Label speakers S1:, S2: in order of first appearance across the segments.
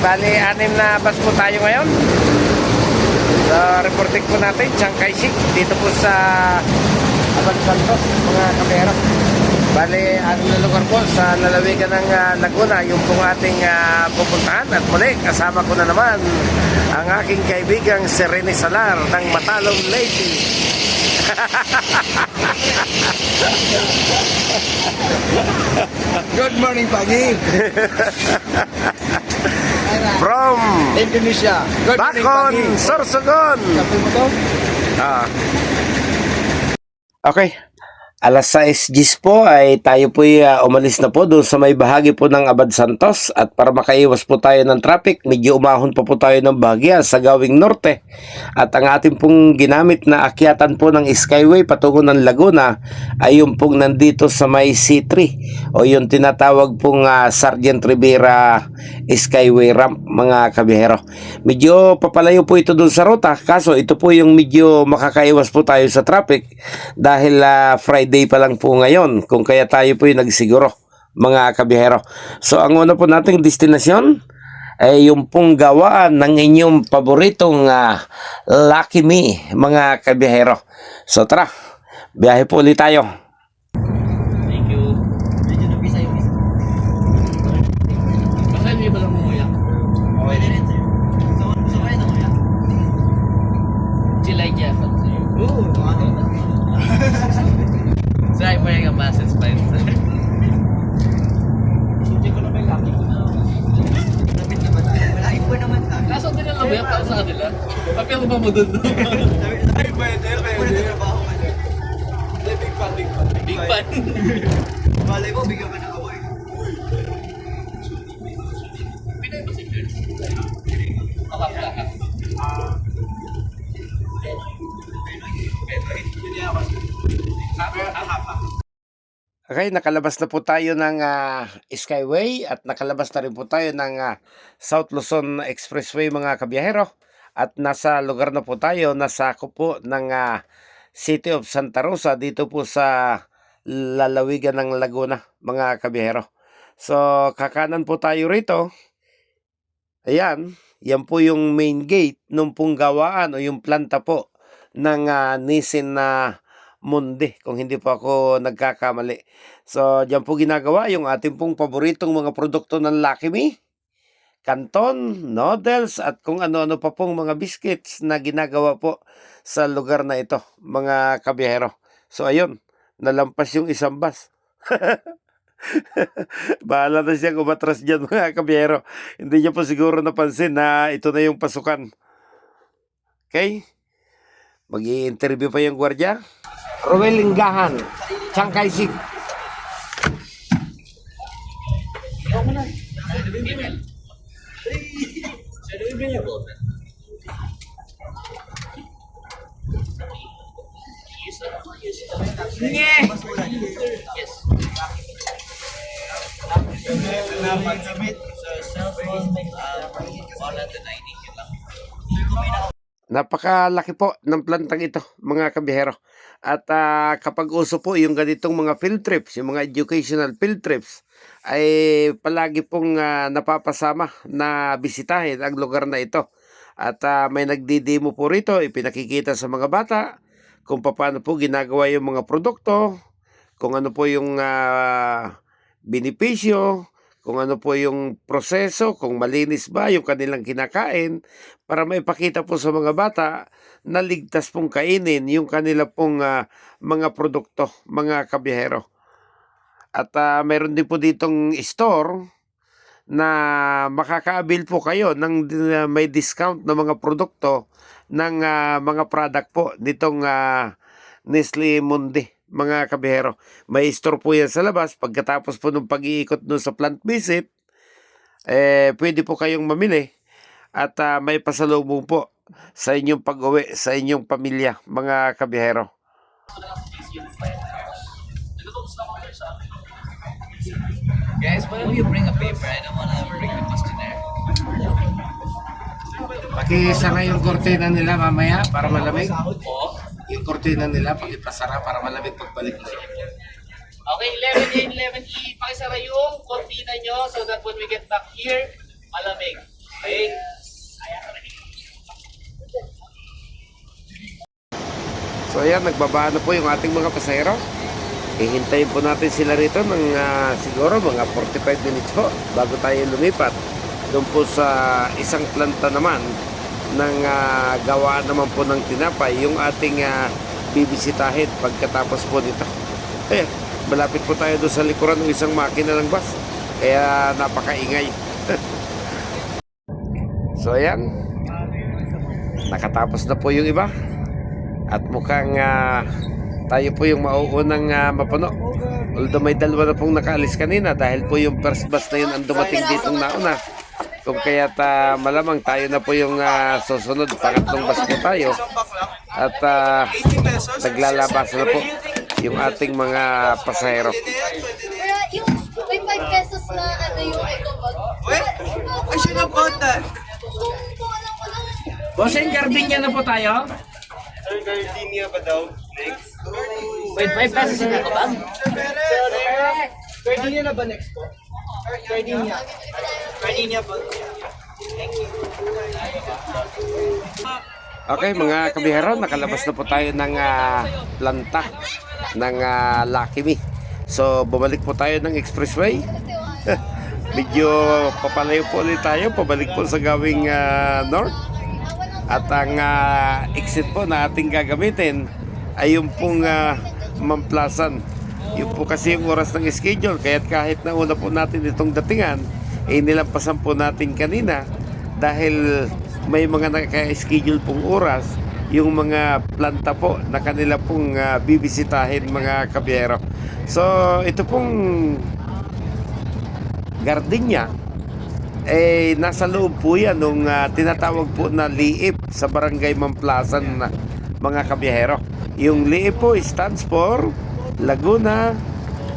S1: bali 6 na bus po tayo ngayon. So, reporting po natin, Chiang Kai-shek, dito po sa Abad Santos, mga kabero. Bali, ano na lugar po sa lalawigan ng Laguna, yung pong ating pupuntahan. At muli, kasama ko na naman ang aking kaibigang si Rene Salar ng Matalong Lady.
S2: Good morning, Pagi.
S1: From
S2: Indonesia. Good morning,
S1: Bacon,
S2: Pagi.
S1: Sorsogon.
S2: Sabi mo to?
S1: Okay. Alas 6:10 po ay tayo po umalis na po doon sa may bahagi po ng Abad Santos, at para makaiwas po tayo ng traffic, medyo umahon pa po tayo ng bahagya sa gawing norte, at ang ating pong ginamit na akyatan po ng Skyway patungo ng Laguna ay yung pong nandito sa may C3 o yung tinatawag pong Sergeant Rivera Skyway ramp, mga kabihero. Medyo papalayo po ito doon sa ruta, kaso ito po yung medyo makakaiwas po tayo sa traffic dahil Friday pa lang po ngayon, kung kaya tayo po yung nagsiguro, mga kabihero. So ang una po nating destinasyon ay yung pong gawaan ng inyong paboritong Lucky Me, mga kabihero. So tara, biyahe po ulit tayo.
S3: Thank you. Medyo nabisa yung isa. Basta hindi ba lang umuya? Pwede rin sa'yo. Gusto kayo na umuya? Sila dyan. Oo, ano? Sorry, wearing a mask, it's fine. Hindi ko na may laki ko na. Lapit naman. Malaki po naman sa akin. Kaso din lang ba yan para sa kanila? Papel mo ba mo dun? Ay, pwede. Pwede trabaho ka dyan. Big fan. Big fan. Malay mo, bigyan ka na ako eh. Pinay ba si Pierce? Nakapla.
S1: Okay, nakalabas na po tayo ng Skyway at nakalabas na rin po tayo ng South Luzon Expressway, mga kabiyahero. At nasa lugar na po tayo, nasa po ng City of Santa Rosa, dito po sa lalawigan ng Laguna, mga kabiyahero. So, kakanan po tayo rito. Ayan, yan po yung main gate nung pong gawaan o yung planta po ng Nissin na Monde, kung hindi po ako nagkakamali. So, diyan po ginagawa yung ating pong paboritong mga produkto ng Lucky Me, canton, noodles, at kung ano-ano pa pong mga biscuits na ginagawa po sa lugar na ito, mga kabiyahero. So, ayun, nalampas yung isang bus. Bahala na siya umatras dyan, mga kabiyahero. Hindi niya po siguro napansin na ito na yung pasukan. Okay? Mag-i-interview pa yung gwardiya. Ruel Lingahan, Chiang Kai-shek. Napakalaki po ng plantang ito, mga kabihero. At kapag uso po yung ganitong mga field trips, yung mga educational field trips, ay palagi pong napapasama na bisitahin ang lugar na ito. At may nagdidemo po rito, ipinakikita sa mga bata kung paano po ginagawa yung mga produkto, kung ano po yung benepisyo, kung ano po yung proseso, kung malinis ba yung kanilang kinakain, para maipakita po sa mga bata na ligtas pong kainin yung kanila pong mga produkto, mga kabiyahero. At mayroon din po ditong store na makakaabil po kayo ng may discount na mga produkto ng mga product po nitong Nestle Monde, mga kabihero. May store po yan sa labas. Pagkatapos po ng pag-iikot doon sa plant visit, pwede po kayong mamili at may pasalubong po sa inyong pag-uwi, sa inyong pamilya, mga kabihero.
S3: Guys, why don't you bring a paper? I don't wanna bring the questionnaire.
S1: Pakisara yung kortina nila mamaya para malamig.
S3: Po?
S1: Yung kortina nila, pakipasara para malamig pagbalik na.
S3: Okay, 11A and 11E, pakisara yung cortina nyo so that when we get back here, malamig.
S1: So ayan, nagbabaan na po yung ating mga pasahero. Hihintayin po natin sila rito ng siguro mga 45 minutes po bago tayo lumipat. Doon po sa isang planta naman ng gawaan naman po ng tinapay, yung ating bibisitahin pagkatapos po nito. Ayan, malapit po tayo doon sa likuran ng isang makina ng bus. Kaya napakaingay. So ayan, nakatapos na po yung iba. At mukhang tayo po yung mauunang mapuno. Although may dalawa na pong nakaalis kanina dahil po yung first bus na yun ang dumating ditong nauna. Kung kaya't malamang tayo na po yung susunod. Pangatlong bus po tayo. At naglalabas na po yung ating mga pasahero.
S4: Kaya yung may 5 pesos na ano yung eco bag.
S2: I should have bought that.
S4: Kung alam ko lang.
S3: Bossing, gardenia na po tayo.
S2: Sir, gardenia ba daw? Next?
S3: Wait, 5 pesos yung ako ba?
S2: Gardenia na ba next po? Gardenia. Gardenia po.
S1: Okay mga kabihero, nakalabas na po tayo ng planta ng Lucky Me. So bumalik po tayo ng expressway. Medyo papalayo po ulit tayo, pabalik po sa gawing north. At ang exit po na ating gagamitin ay yung pong Mamplasan. Yung po kasi yung oras ng schedule, kaya't kahit nauna po natin itong datingan, nilampasan po natin kanina dahil may mga naka-schedule pong oras yung mga planta po na kanila pong bibisitahin mga kabiyero. So ito pong gardenia nasa loob po yan nung tinatawag po na LIIP sa Barangay Mamplasan mga kabiyahero. Yung LIIP po stands for Laguna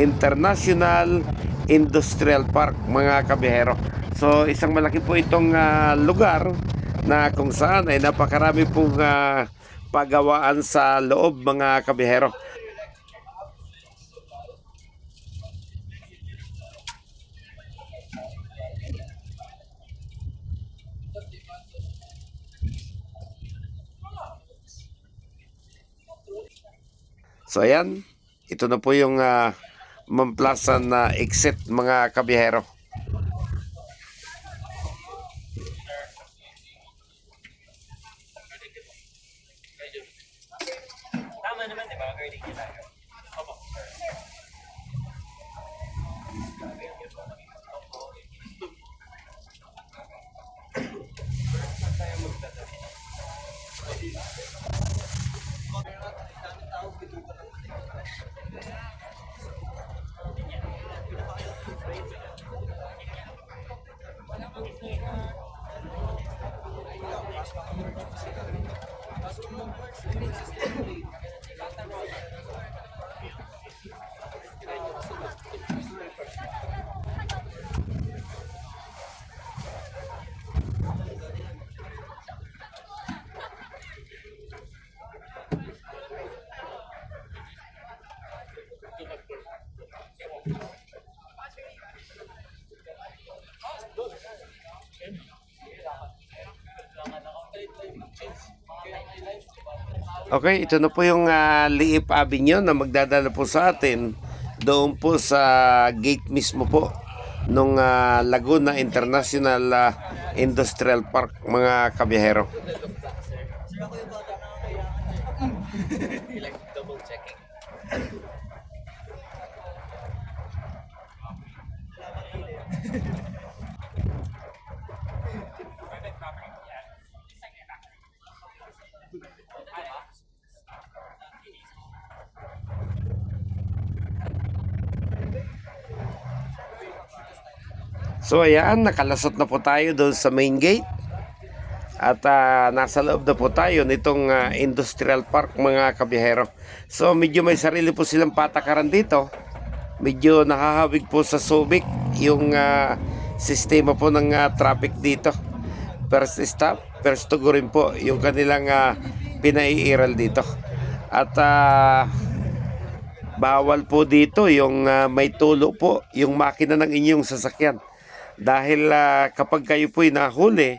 S1: International Industrial Park mga kabiyahero. So isang malaki po itong lugar na kung saan ay napakarami pong pagawaan sa loob mga kabiyahero. So ayan, ito na po yung Mamplasan na exit mga kabiyahero. Okay, ito na po yung Liip Avenue na magdadala po sa atin doon po sa gate mismo po nung Laguna International Industrial Park mga kabiyahero. So ayan, nakalasot na po tayo doon sa main gate. At nasa loob na po tayo nitong industrial park mga kabiyahero. So medyo may sarili po silang patakaran dito. Medyo nakahawig po sa Subic yung sistema po ng traffic dito. First stop, first to go rin po yung kanilang pinaiiral dito. At bawal po dito yung may tulo po yung makina ng inyong sasakyan. Dahil kapag kayo po'y nahuli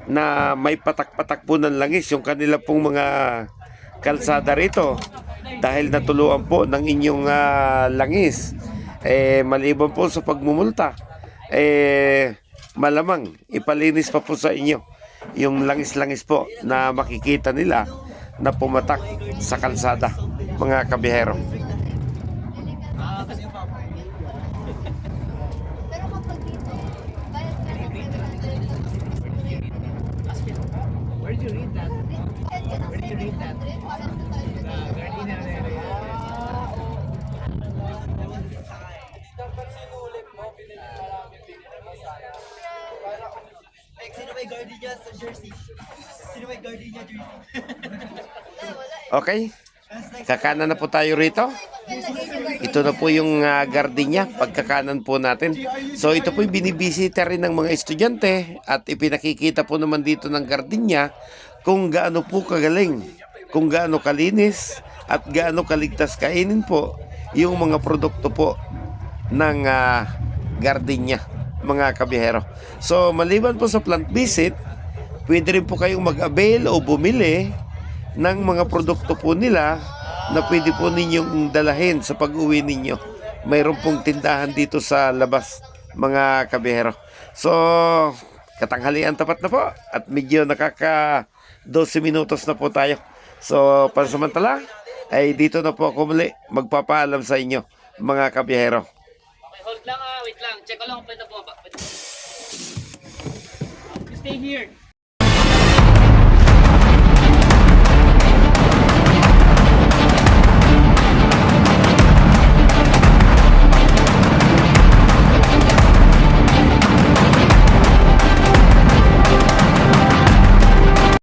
S1: na may patak-patak po ng langis yung kanila pong mga kalsada rito, dahil natuluan po ng inyong langis, maliban po sa pagmumulta, malamang ipalinis pa po sa inyo yung langis-langis po na makikita nila na pumatak sa kalsada, mga kabihero.
S4: Pero kapag dito, bayad ka ng 700.
S3: Where did you read that?
S4: Bayad ka ng 700 para sa tayo.
S2: Dapat sinulit mo, pinili marami, pinili mo sana. Like, sino may gardenia sa jersey? Sino may gardenia jersey?
S1: Okay? Kakanan na po tayo rito. Ito na po yung gardenia, pagkakanan po natin. So ito po yung binibisita rin ng mga estudyante at ipinakikita po naman dito ng gardenia kung gaano po kagaling, kung gaano kalinis at gaano kaligtas kainin po yung mga produkto po ng gardenia, mga kabihero. So maliban po sa plant visit, pwede rin po kayong mag-avail o bumili ng mga produkto po nila na pwede po ninyong dalahin sa pag-uwi ninyo. Mayroon pong tindahan dito sa labas, mga kabihero. So, katanghalian tapat na po at medyo nakaka 12 minutos na po tayo. So, pansamantala, ay dito na po ako muli magpapaalam sa inyo, mga kabihero.
S3: Okay, hold lang wait lang. Check ko lang kung pwede po ba. Stay here.